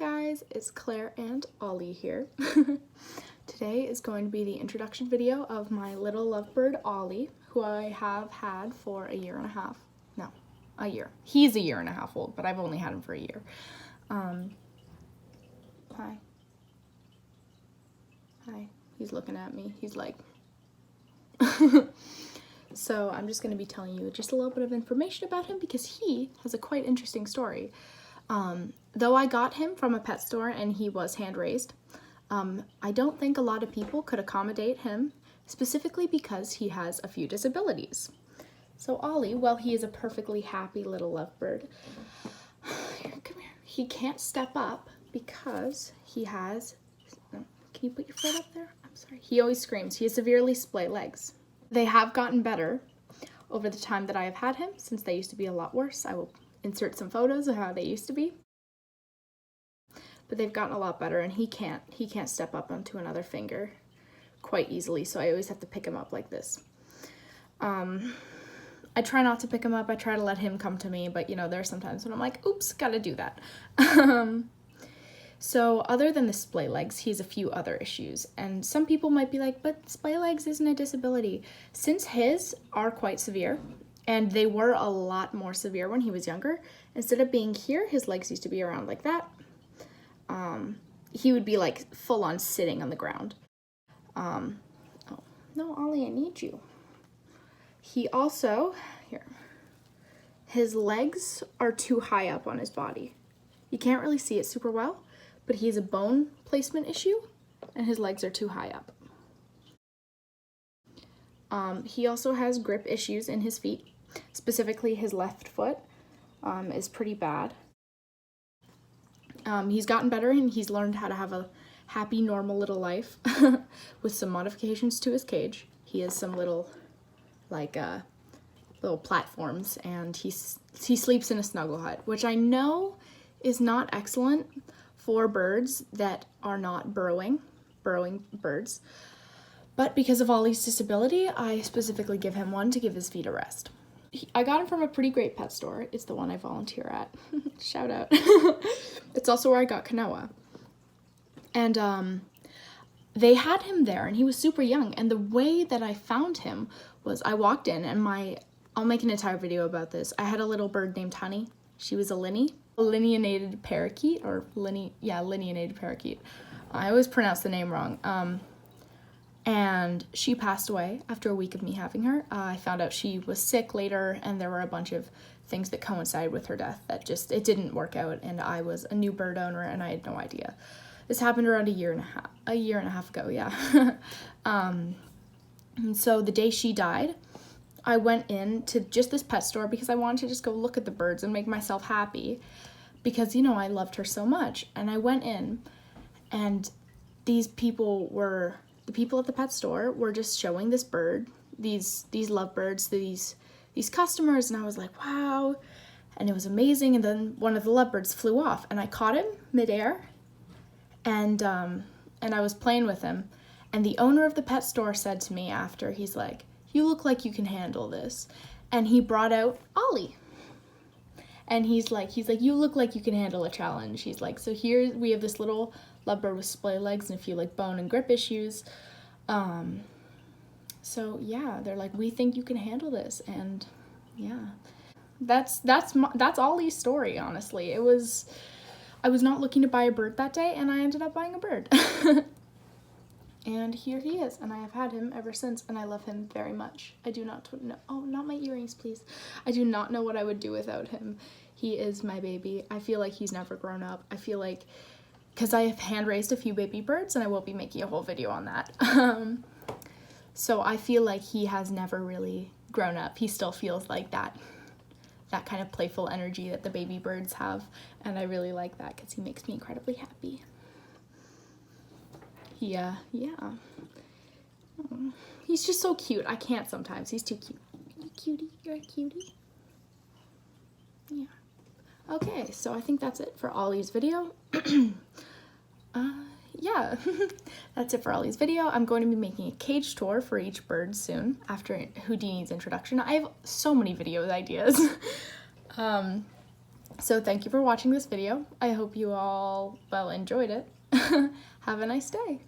guys, it's Claire and Ollie here. Today is going to be the introduction video of my little lovebird Ollie, who I have had for a year and a half. No, a year. He's a year and a half old, but I've only had him for a year. Hi. Hi. He's looking at me. He's like... So I'm just going to be telling you just a little bit of information about him because he has a quite interesting story. Though I got him from a pet store and he was hand-raised, I don't think a lot of people could accommodate him, specifically because he has a few disabilities. So Ollie, well, he is a perfectly happy little lovebird. Here, come here. He can't step up because he has... Can you put your foot up there? I'm sorry. He always screams. He has severely splay legs. They have gotten better over the time that I have had him, since they used to be a lot worse. I will insert some photos of how they used to be. But they've gotten a lot better, and he can't step up onto another finger quite easily, so I always have to pick him up like this. I try not to pick him up. I try to let him come to me, but you know, there are some times when I'm like, oops, gotta do that. So other than the splay legs, he has a few other issues. And some people might be like, but splay legs isn't a disability. Since his are quite severe, and they were a lot more severe when he was younger, instead of being here, his legs used to be around like that. He would be like full on sitting on the ground. Oh, no, Ollie, I need you. He also, here, his legs are too high up on his body. You can't really see it super well, but he has a bone placement issue and his legs are too high up. He also has grip issues in his feet, specifically his left foot is pretty bad. He's gotten better and he's learned how to have a happy, normal little life with some modifications to his cage. He has some little, like, little platforms, and he sleeps in a snuggle hut, which I know is not excellent for birds that are not burrowing birds. But because of Ollie's disability, I specifically give him one to give his feet a rest. I got him from a pretty great pet store. It's the one I volunteer at. Shout out. It's also where I got Kanoa. And they had him there, and he was super young. And the way that I found him was I walked in, and I'll make an entire video about this. I had a little bird named Honey. She was a lineated parakeet, or lineated parakeet. I always pronounce the name wrong. And she passed away after a week of me having her. I found out she was sick later, and there were a bunch of things that coincided with her death that it didn't work out, and I was a new bird owner, and I had no idea. This happened around a year and a half ago, yeah. And so the day she died, I went in to just this pet store because I wanted to just go look at the birds and make myself happy because, you know, I loved her so much. And I went in, and the people at the pet store were just showing this bird, these lovebirds, these customers, and I was like, wow, and it was amazing. And then one of the lovebirds flew off, and I caught him midair, and I was playing with him, and the owner of the pet store said to me after, he's like, you look like you can handle this. And he brought out Ollie. And he's like, you look like you can handle a challenge. He's like, so here we have this little lovebird with splay legs and a few like bone and grip issues. So yeah, they're like, we think you can handle this. And yeah, that's Ollie's story, honestly. I was not looking to buy a bird that day, and I ended up buying a bird. And here he is, and I have had him ever since, and I love him very much. I do not know, oh, not my earrings, please. I do not know what I would do without him. He is my baby. I feel like he's never grown up. I feel like, because I have hand-raised a few baby birds, and I will be making a whole video on that. So I feel like he has never really grown up. He still feels like that kind of playful energy that the baby birds have, and I really like that because he makes me incredibly happy. Yeah. Oh, he's just so cute. I can't sometimes. He's too cute. You're a cutie. You're a cutie. Yeah. Okay, so I think that's it for Ollie's video. Yeah, that's it for Ollie's video. I'm going to be making a cage tour for each bird soon after Houdini's introduction. I have so many video ideas. So thank you for watching this video. I hope you all, well, enjoyed it. Have a nice day.